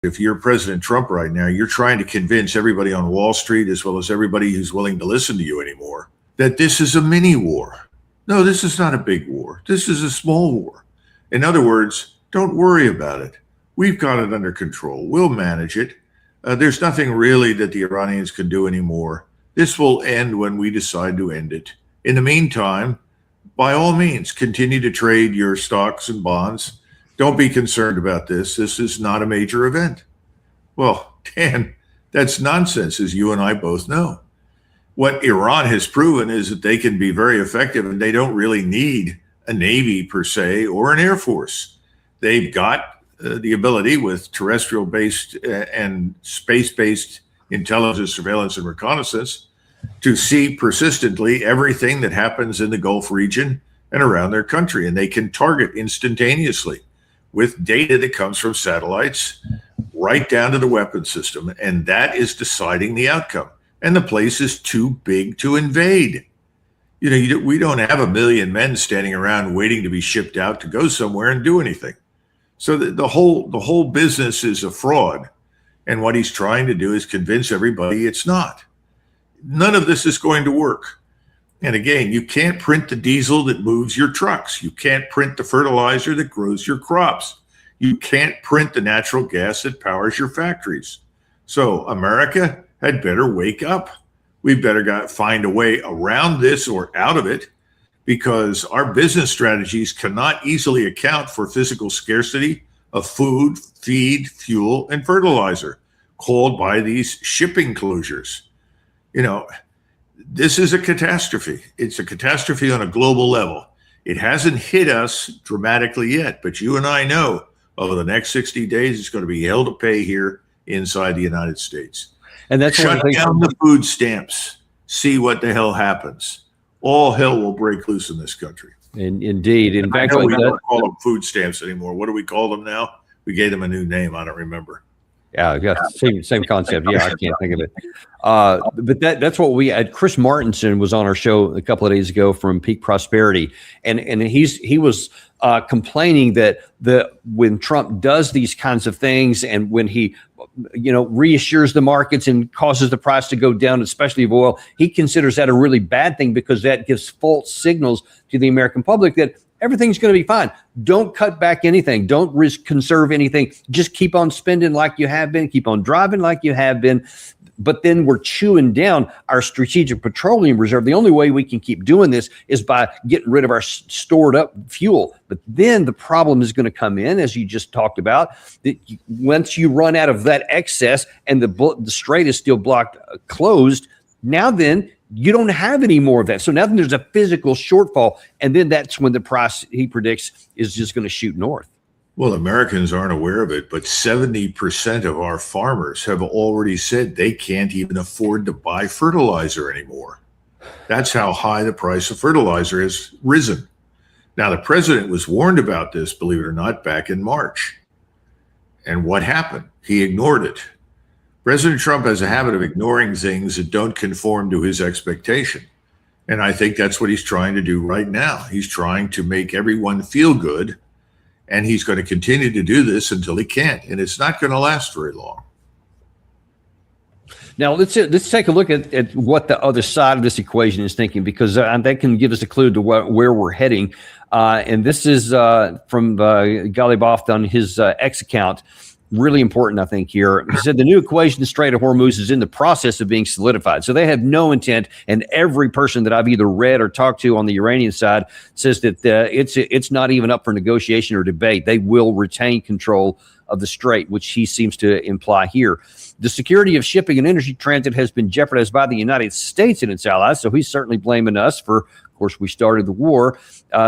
if you're President Trump right now, you're trying to convince everybody on Wall Street, as well as everybody who's willing to listen to you anymore, that this is a mini war. No, this is not a big war. This is a small war. In other words, don't worry about it. We've got it under control. We'll manage it. There's nothing really that the Iranians can do anymore. This will end when we decide to end it. In the meantime, by all means, continue to trade your stocks and bonds. Don't be concerned about this. This is not a major event. Well, Dan, that's nonsense, as you and I both know. What Iran has proven is that they can be very effective, and they don't really need a navy per se or an air force. They've got the ability with terrestrial-based and space-based intelligence, surveillance, and reconnaissance to see persistently everything that happens in the Gulf region and around their country. And they can target instantaneously with data that comes from satellites right down to the weapon system. And that is deciding the outcome. And the place is too big to invade. We don't have 1 million men standing around waiting to be shipped out to go somewhere and do anything. So the whole business is a fraud. And what he's trying to do is convince everybody it's not. None of this is going to work. And again, you can't print the diesel that moves your trucks. You can't print the fertilizer that grows your crops. You can't print the natural gas that powers your factories. So America had better wake up. We better find a way around this or out of it, because our business strategies cannot easily account for physical scarcity of food, feed, fuel, and fertilizer called by these shipping closures. This is a catastrophe. It's a catastrophe on a global level. It hasn't hit us dramatically yet, but you and I know over the next 60 days, it's going to be hell to pay here inside the United States. And that's shut down the food stamps. See what the hell happens. All hell will break loose in this country. Indeed. In fact, we don't call them food stamps anymore. What do we call them now? We gave them a new name. I don't remember. Yeah, same concept. Yeah, I can't think of it. But that's what we had. Chris Martinson was on our show a couple of days ago from Peak Prosperity, and he was complaining that when Trump does these kinds of things, and when he reassures the markets and causes the price to go down, especially of oil, he considers that a really bad thing, because that gives false signals to the American public that everything's going to be fine. Don't cut back anything. Don't conserve anything. Just keep on spending like you have been. Keep on driving like you have been. But then we're chewing down our strategic petroleum reserve. The only way we can keep doing this is by getting rid of our stored up fuel. But then the problem is going to come in, as you just talked about, that once you run out of that excess and the strait is still closed, now then you don't have any more of that. So now then there's a physical shortfall. And then that's when the price, he predicts, is just going to shoot north. Well, Americans aren't aware of it, but 70% of our farmers have already said they can't even afford to buy fertilizer anymore. That's how high the price of fertilizer has risen. Now, the president was warned about this, believe it or not, back in March. And what happened? He ignored it. President Trump has a habit of ignoring things that don't conform to his expectation. And I think that's what he's trying to do right now. He's trying to make everyone feel good. And he's going to continue to do this until he can't. And it's not going to last very long. Now, let's take a look at what the other side of this equation is thinking, because that can give us a clue to where we're heading. And this is from Ghalibaf on his X account. Really important, I think, here. He said the new equation, the Strait of Hormuz, is in the process of being solidified. So they have no intent, and every person that I've either read or talked to on the Iranian side says that it's not even up for negotiation or debate. They will retain control of the strait, which he seems to imply here. The security of shipping and energy transit has been jeopardized by the United States and its allies, so he's certainly blaming us for, of course, we started the war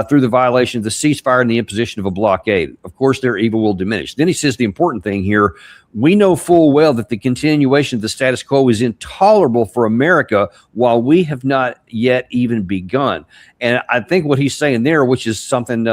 through the violation of the ceasefire and the imposition of a blockade. Of course, their evil will diminish. Then he says the important thing here, we know full well that the continuation of the status quo is intolerable for America while we have not yet even begun. And I think what he's saying there, which is something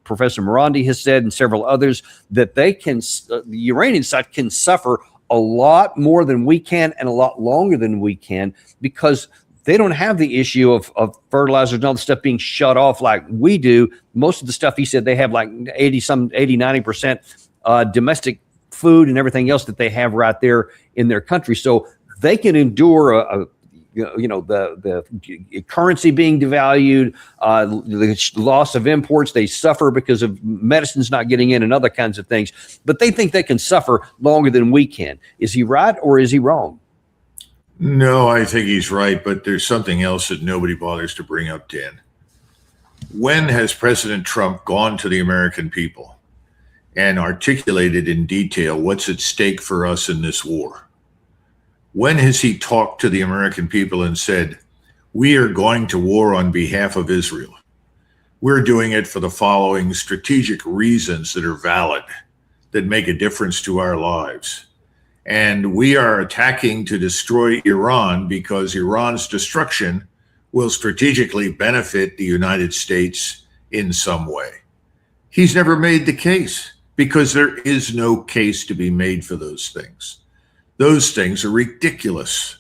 Professor Morandi has said and several others, that the Iranian side can suffer a lot more than we can and a lot longer than we can, because they don't have the issue of fertilizers and all the stuff being shut off like we do. Most of the stuff, he said, they have like 90% domestic food and everything else that they have right there in their country. So they can endure the currency being devalued, the loss of imports. They suffer because of medicines not getting in and other kinds of things. But they think they can suffer longer than we can. Is he right or is he wrong? No, I think he's right, but there's something else that nobody bothers to bring up, Dan. When has President Trump gone to the American people and articulated in detail what's at stake for us in this war? When has he talked to the American people and said, we are going to war on behalf of Israel? We're doing it for the following strategic reasons that are valid, that make a difference to our lives. And we are attacking to destroy Iran because Iran's destruction will strategically benefit the United States in some way. He's never made the case because there is no case to be made for those things. Those things are ridiculous.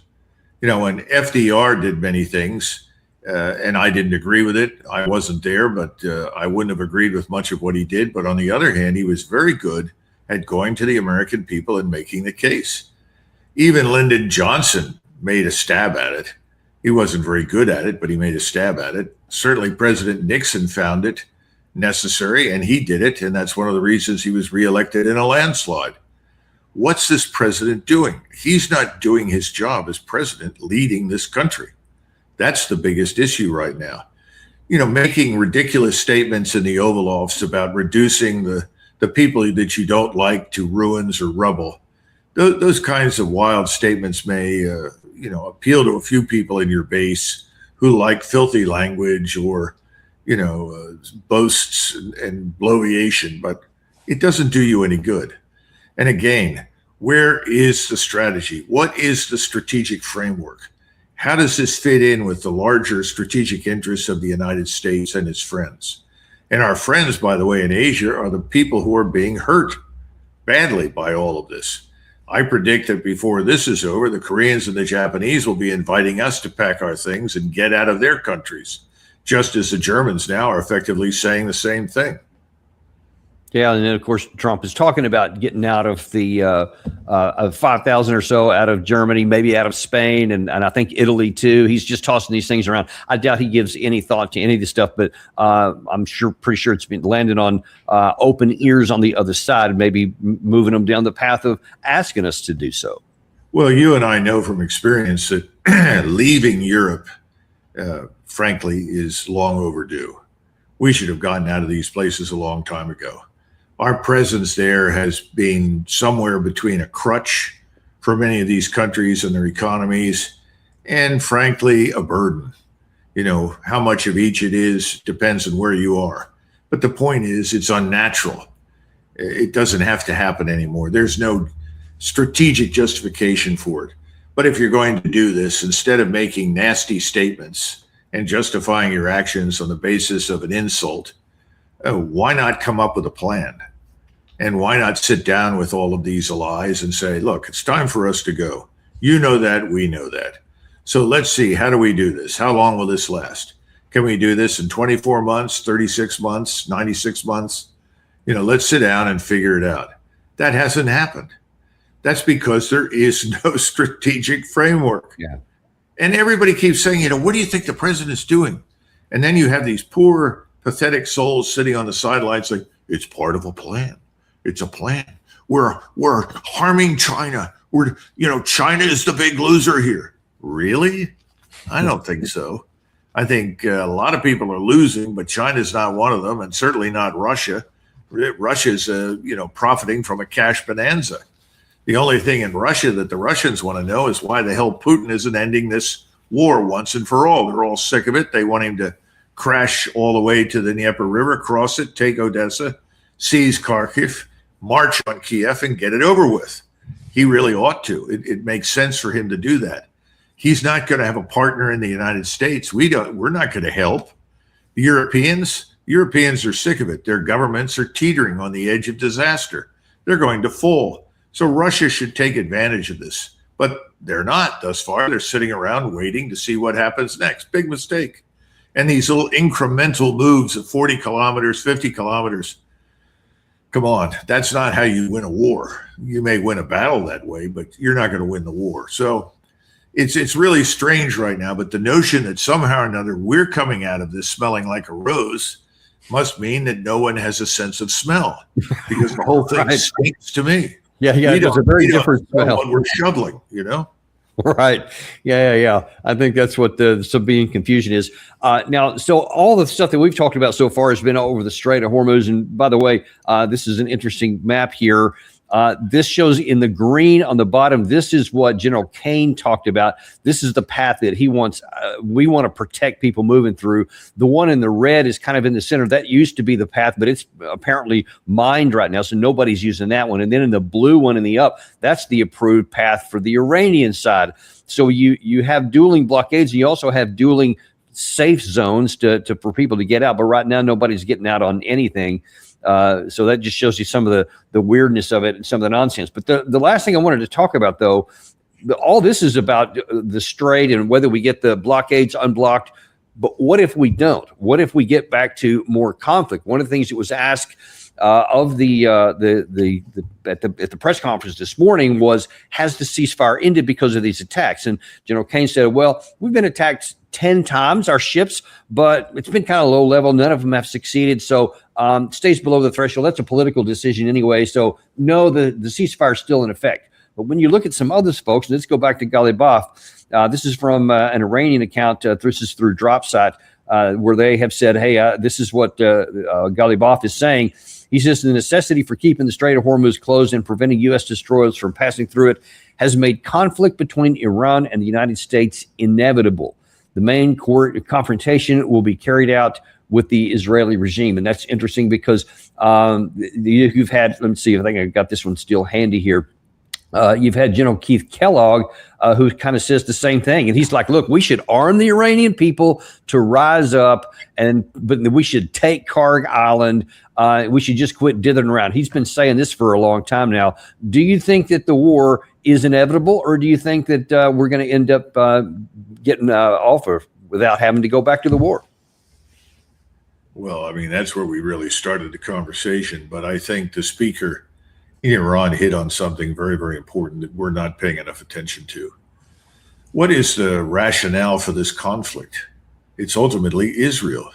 You know, when FDR did many things, and I didn't agree with it. I wasn't there, but I wouldn't have agreed with much of what he did. But on the other hand, he was very good at going to the American people and making the case. Even Lyndon Johnson made a stab at it. He wasn't very good at it, but he made a stab at it. Certainly President Nixon found it necessary, and he did it, and that's one of the reasons he was reelected in a landslide. What's this president doing? He's not doing his job as president, leading this country. That's the biggest issue right now. You know, making ridiculous statements in the Oval Office about reducing the people that you don't like to ruins or rubble. Those kinds of wild statements may, appeal to a few people in your base who like filthy language or, boasts and bloviation, but it doesn't do you any good. And again, where is the strategy? What is the strategic framework? How does this fit in with the larger strategic interests of the United States and its friends? And our friends, by the way, in Asia are the people who are being hurt badly by all of this. I predict that before this is over, the Koreans and the Japanese will be inviting us to pack our things and get out of their countries, just as the Germans now are effectively saying the same thing. Yeah, and then of course Trump is talking about getting out of the of 5,000 or so out of Germany, maybe out of Spain, and I think Italy too. He's just tossing these things around. I doubt he gives any thought to any of this stuff, but I'm pretty sure it's been landing on open ears on the other side, maybe moving them down the path of asking us to do so. Well, you and I know from experience that leaving Europe, frankly, is long overdue. We should have gotten out of these places a long time ago. Our presence there has been somewhere between a crutch for many of these countries and their economies, and frankly, a burden. You know, how much of each it is depends on where you are. But the point is, it's unnatural. It doesn't have to happen anymore. There's no strategic justification for it. But if you're going to do this, instead of making nasty statements and justifying your actions on the basis of an insult, why not come up with a plan? And why not sit down with all of these allies and say, look, it's time for us to go. You know that, we know that. So let's see, how do we do this? How long will this last? Can we do this in 24 months, 36 months, 96 months? Let's sit down and figure it out. That hasn't happened. That's because there is no strategic framework. Yeah. And everybody keeps saying, what do you think the president's doing? And then you have these poor, pathetic souls sitting on the sidelines like, it's part of a plan. It's a plan. We're harming China. China is the big loser here. Really? I don't think so. I think a lot of people are losing, but China's not one of them, and certainly not Russia. Russia's, profiting from a cash bonanza. The only thing in Russia that the Russians want to know is why the hell Putin isn't ending this war once and for all. They're all sick of it. They want him to crash all the way to the Dnieper River, cross it, take Odessa, seize Kharkiv, march on Kiev, and get it over with. He really ought to. It makes sense for him to do that. He's not going to have a partner in the United States. We're not going to help. The Europeans are sick of it. Their governments are teetering on the edge of disaster. They're going to fall. So Russia should take advantage of this, but they're not thus far. They're sitting around waiting to see what happens next. Big mistake. And these little incremental moves of 40 kilometers, 50 kilometers. Come on, that's not how you win a war. You may win a battle that way, but you're not going to win the war. So it's really strange right now. But the notion that somehow or another we're coming out of this smelling like a rose must mean that no one has a sense of smell, because the whole thing Right. stinks to me. Yeah, it's a very different smell. What we're shoveling, you know. Right. Yeah. I think that's what the Sabine confusion is. Now, so all the stuff that we've talked about so far has been over the Strait of Hormuz. And by the way, this is an interesting map here. This shows in the green on the bottom. This is what General Kane talked about. This is the path that he wants. We want to protect people moving through. The one in the red is kind of in the center. That used to be the path, but it's apparently mined right now, so nobody's using that one. And then in the blue one in the up, that's the approved path for the Iranian side. So you have dueling blockades, and you also have dueling safe zones for people to get out. But right now, nobody's getting out on anything. So that just shows you some of the weirdness of it and some of the nonsense. But the last thing I wanted to talk about, though, all this is about the strait and whether we get the blockades unblocked. But what if we don't? What if we get back to more conflict? One of the things that was asked of at the press conference this morning was, has the ceasefire ended because of these attacks? And General Kane said, well, we've been attacked 10 times, our ships, but it's been kind of low level. None of them have succeeded. So stays below the threshold. That's a political decision anyway. So no, the ceasefire is still in effect. But when you look at some others, folks, let's go back to Ghalibaf. This is from an Iranian account. This is through DropSite, where they have said, hey, this is what Ghalibaf is saying. He says the necessity for keeping the Strait of Hormuz closed and preventing U.S. destroyers from passing through it has made conflict between Iran and the United States inevitable. The main confrontation will be carried out with the Israeli regime. And that's interesting because you've had, let me see, I think I got this one still handy here. You've had General Keith Kellogg, who kind of says the same thing. And he's like, look, we should arm the Iranian people to rise up, but we should take Karg Island. We should just quit dithering around. He's been saying this for a long time now. Do you think that the war is inevitable, or do you think that we're going to end up getting off without having to go back to the war? Well, I mean, that's where we really started the conversation. But I think the speaker in Iran hit on something very, very important that we're not paying enough attention to. What is the rationale for this conflict? It's ultimately Israel.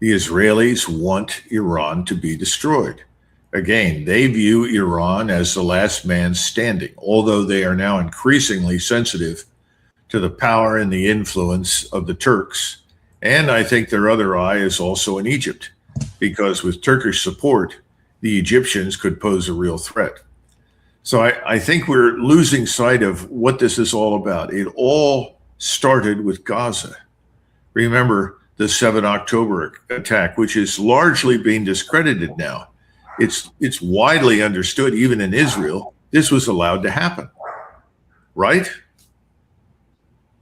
The Israelis want Iran to be destroyed. Again, they view Iran as the last man standing, although they are now increasingly sensitive to the power and the influence of the Turks. And I think their other eye is also in Egypt, because with Turkish support, the Egyptians could pose a real threat. So I think we're losing sight of what this is all about. It all started with Gaza. Remember the 7 October attack, which is largely being discredited now. It's widely understood, even in Israel, this was allowed to happen, right?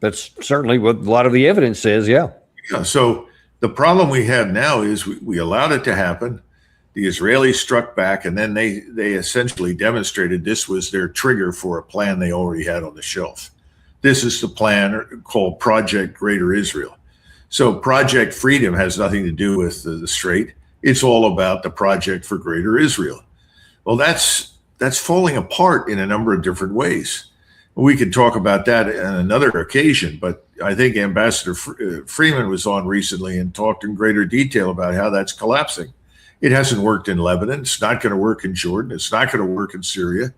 That's certainly what a lot of the evidence says, yeah. Yeah, so the problem we have now is we allowed it to happen. The Israelis struck back, and then they essentially demonstrated this was their trigger for a plan they already had on the shelf. This is the plan called Project Greater Israel. So Project Freedom has nothing to do with the Strait. It's all about the Project for Greater Israel. Well, that's falling apart in a number of different ways. We could talk about that on another occasion, but I think Ambassador Freeman was on recently and talked in greater detail about how that's collapsing. It hasn't worked in Lebanon. It's not going to work in Jordan. It's not going to work in Syria.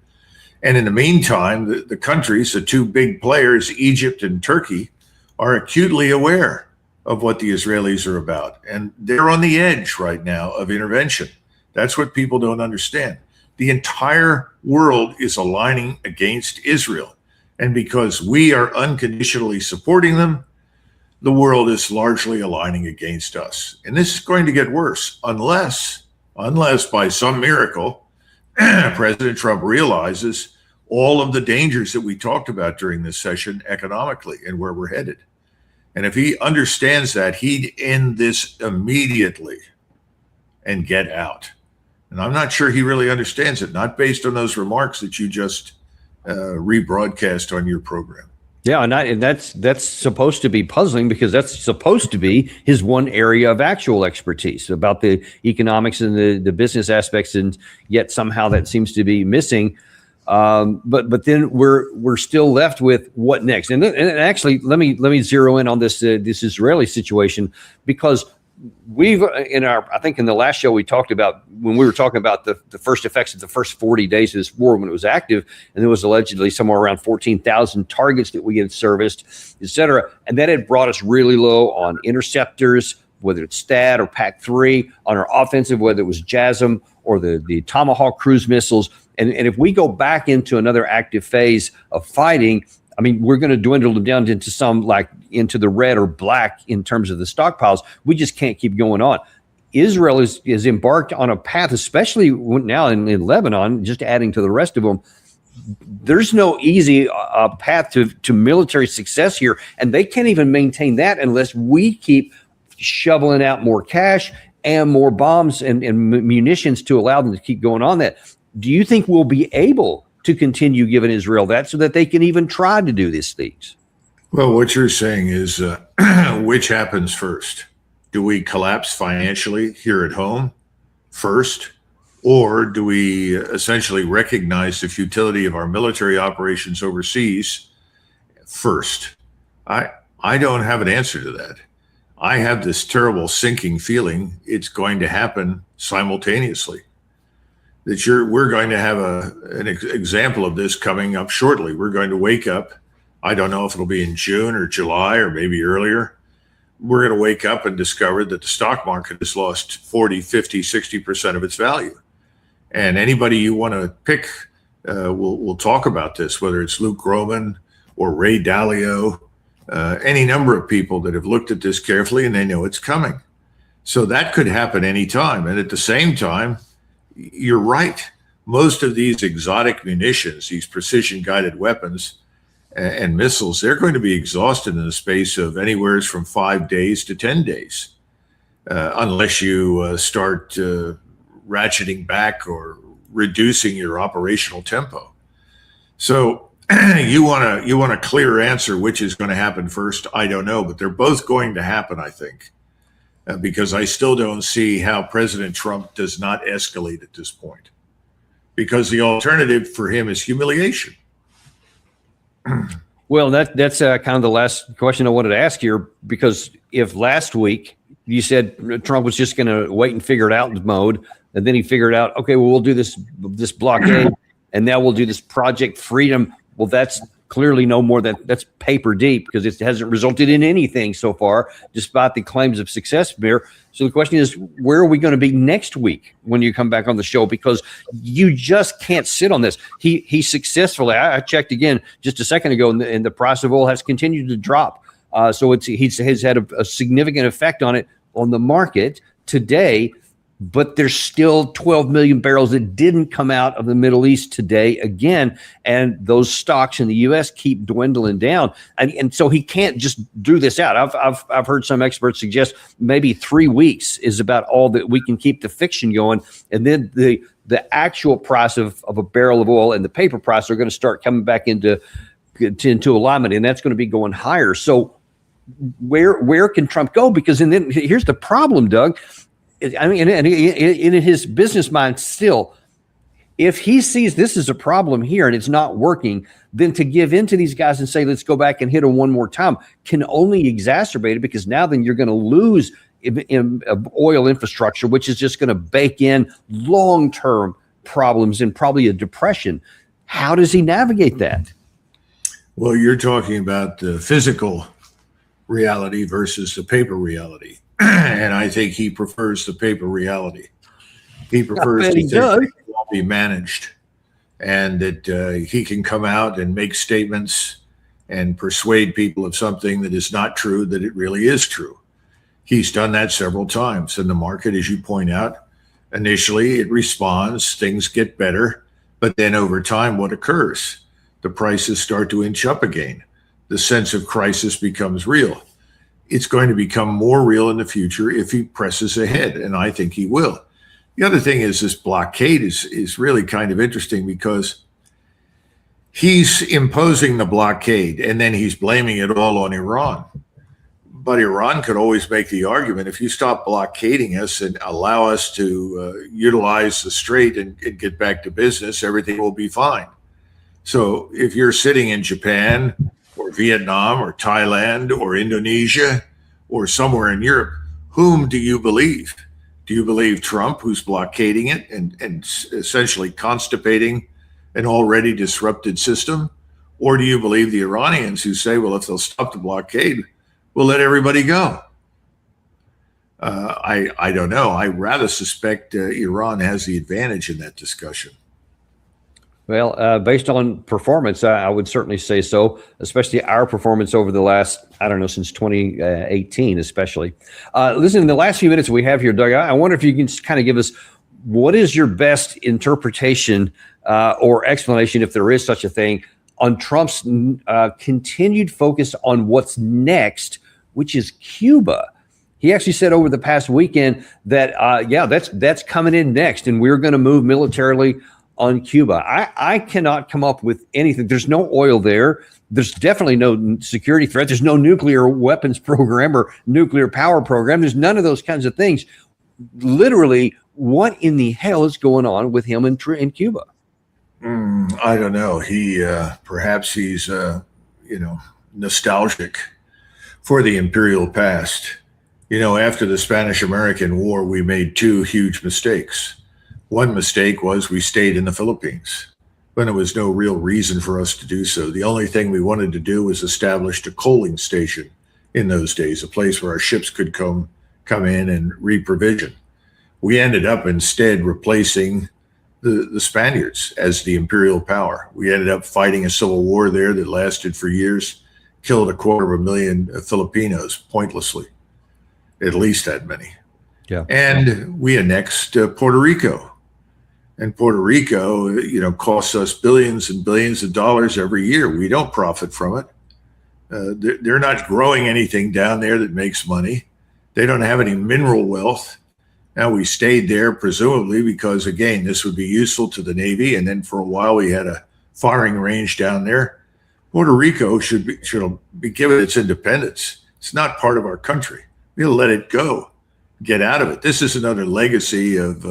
And in the meantime, the countries, the two big players, Egypt and Turkey, are acutely aware of what the Israelis are about. And they're on the edge right now of intervention. That's what people don't understand. The entire world is aligning against Israel. And because we are unconditionally supporting them, the world is largely aligning against us. And this is going to get worse unless by some miracle, President Trump realizes all of the dangers that we talked about during this session economically and where we're headed. And if he understands that, he'd end this immediately and get out. And I'm not sure he really understands it, not based on those remarks that you just rebroadcast on your program. Yeah, and that's supposed to be puzzling because that's supposed to be his one area of actual expertise about the economics and the business aspects, and yet somehow that seems to be missing. But then we're still left with what next? And actually, let me zero in on this Israeli situation, because we've I think in the last show we talked about when we were talking about the first effects of the first 40 days of this war when it was active, and there was allegedly somewhere around 14,000 targets that we had serviced, et cetera. And that had brought us really low on interceptors, whether it's THAAD or PAC-3, on our offensive, whether it was JASSM or the Tomahawk cruise missiles. And if we go back into another active phase of fighting, I mean, we're going to dwindle them down into some like into the red or black in terms of the stockpiles. We just can't keep going on. Israel is embarked on a path, especially now in Lebanon, just adding to the rest of them. There's no easy path to military success here, and they can't even maintain that unless we keep shoveling out more cash and more bombs and munitions to allow them to keep going on that. Do you think we'll be able to continue giving Israel that so that they can even try to do these things? Well, what you're saying is which happens first? Do we collapse financially here at home first? Or do we essentially recognize the futility of our military operations overseas first? I don't have an answer to that. I have this terrible sinking feeling it's going to happen simultaneously. We're going to have an example of this coming up shortly. We're going to wake up. I don't know if it'll be in June or July or maybe earlier. We're going to wake up and discover that the stock market has lost 40, 50, 60% of its value. And anybody you want to pick will talk about this, whether it's Luke Groman or Ray Dalio, any number of people that have looked at this carefully and they know it's coming. So that could happen anytime. And at the same time, you're right. Most of these exotic munitions, these precision guided weapons and missiles, they're going to be exhausted in the space of anywhere from 5 days to 10 days, unless you start ratcheting back or reducing your operational tempo. So you want a clear answer which is going to happen first? I don't know, but they're both going to happen, I think. Because I still don't see how President Trump does not escalate at this point, because the alternative for him is humiliation. Well, that's kind of the last question I wanted to ask here, because if last week you said Trump was just going to wait and figure it out mode, and then he figured out, okay, well, we'll do this blockade, and now we'll do this Project Freedom. Well, that's clearly no more than that's paper deep, because it hasn't resulted in anything so far, despite the claims of success there. So the question is, where are we going to be next week when you come back on the show? Because you just can't sit on this. He successfully, I checked again just a second ago, and the price of oil has continued to drop. So he's had a significant effect on the market today. But there's still 12 million barrels that didn't come out of the Middle East today again. And those stocks in the U.S. keep dwindling down. And so he can't just do this out. I've heard some experts suggest maybe 3 weeks is about all that we can keep the fiction going. And then the actual price of a barrel of oil and the paper price are going to start coming back into alignment. And that's going to be going higher. So where can Trump go? Because then here's the problem, Doug. I mean, in his business mind still, if he sees this is a problem here and it's not working, then to give in to these guys and say, let's go back and hit them one more time can only exacerbate it, because now then you're going to lose in oil infrastructure, which is just going to bake in long-term problems and probably a depression. How does he navigate that? Well, you're talking about the physical reality versus the paper reality. And I think he prefers the paper reality. He prefers to think it will be managed, and that he can come out and make statements and persuade people of something that is not true, that it really is true. He's done that several times. And the market, as you point out, initially it responds, things get better, but then over time, what occurs? The prices start to inch up again. The sense of crisis becomes real. It's going to become more real in the future if he presses ahead, and I think he will. The other thing is this blockade is really kind of interesting, because He's imposing the blockade, and then he's blaming it all on Iran. But Iran could always make the argument, if you stop blockading us and allow us to utilize the strait and get back to business, everything will be fine. So if you're sitting in Japan or Vietnam or Thailand or Indonesia or somewhere in Europe, whom do you believe? Do you believe Trump, who's blockading it and essentially constipating an already disrupted system? Or do you believe the Iranians who say, well, if they'll stop the blockade, we'll let everybody go? I don't know. I rather suspect Iran has the advantage in that discussion. Well, based on performance, I would certainly say so, especially our performance over the last, I don't know, since 2018, especially. Listen, in the last few minutes we have here, Doug, I wonder if you can just kind of give us what is your best interpretation or explanation, if there is such a thing, on Trump's continued focus on what's next, which is Cuba. He actually said over the past weekend that, that's coming in next, and we're going to move militarily on Cuba. I cannot come up with anything. There's no oil there. There's definitely no security threat. There's no nuclear weapons program or nuclear power program. There's none of those kinds of things. Literally, what in the hell is going on with him in Cuba? I don't know. Perhaps he's nostalgic for the imperial past. After the Spanish-American War, we made two huge mistakes. One mistake was we stayed in the Philippines when there was no real reason for us to do so. The only thing we wanted to do was establish a coaling station in those days, a place where our ships could come in and reprovision. We ended up instead replacing the Spaniards as the imperial power. We ended up fighting a civil war there that lasted for years, killed 250,000 Filipinos pointlessly, at least that many. Yeah. And we annexed Puerto Rico. And Puerto Rico, costs us billions and billions of dollars every year. We don't profit from it. They're not growing anything down there that makes money. They don't have any mineral wealth. Now, we stayed there presumably because, again, this would be useful to the Navy. And then for a while, we had a firing range down there. Puerto Rico should be given its independence. It's not part of our country. We'll let it go. Get out of it. This is another legacy of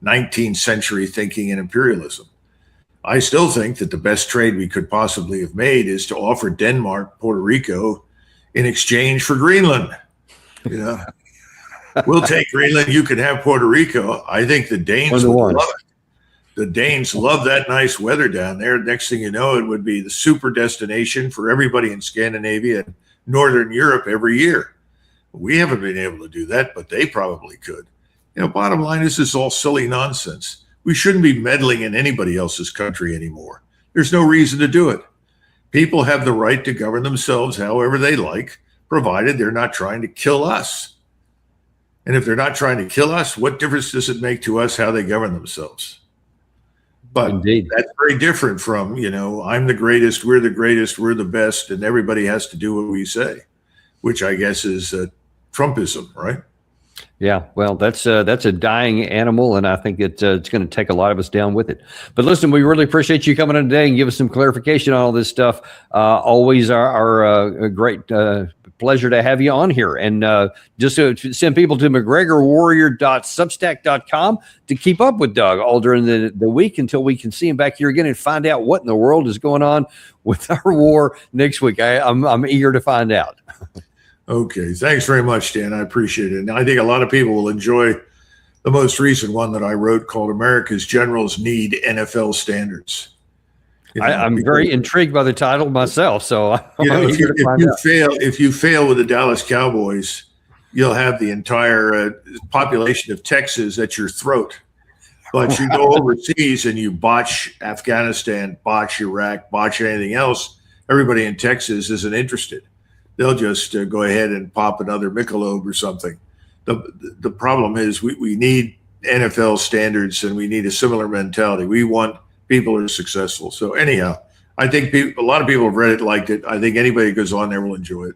19th century thinking and imperialism. I still think that the best trade we could possibly have made is to offer Denmark Puerto Rico in exchange for Greenland. We'll take Greenland. You can have Puerto Rico. I think the Danes would love it. The Danes love that nice weather down there. Next thing you know, it would be the super destination for everybody in Scandinavia and Northern Europe every year. We haven't been able to do that, but they probably could. Bottom line, this is all silly nonsense. We shouldn't be meddling in anybody else's country anymore. There's no reason to do it. People have the right to govern themselves however they like, provided they're not trying to kill us. And if they're not trying to kill us, what difference does it make to us how they govern themselves? But Indeed. That's very different from, I'm the greatest, we're the best, and everybody has to do what we say, which I guess is Trumpism, right? Yeah, well, that's a dying animal, and I think it's going to take a lot of us down with it. But listen, we really appreciate you coming in today and give us some clarification on all this stuff. Always our great pleasure to have you on here. And just to send people to MacGregorWarrior.substack.com to keep up with Doug all during the week until we can see him back here again and find out what in the world is going on with our war next week. I'm eager to find out. Okay. Thanks very much, Dan. I appreciate it. And I think a lot of people will enjoy the most recent one that I wrote called America's Generals Need NFL Standards. I'm very intrigued by the title myself. So if you fail with the Dallas Cowboys, you'll have the entire population of Texas at your throat. But you go overseas and you botch Afghanistan, botch Iraq, botch anything else, everybody in Texas isn't interested. They'll just go ahead and pop another Michelob or something. The problem is we need NFL standards and we need a similar mentality. We want people who are successful. So anyhow, I think a lot of people have read it, liked it. I think anybody who goes on there will enjoy it.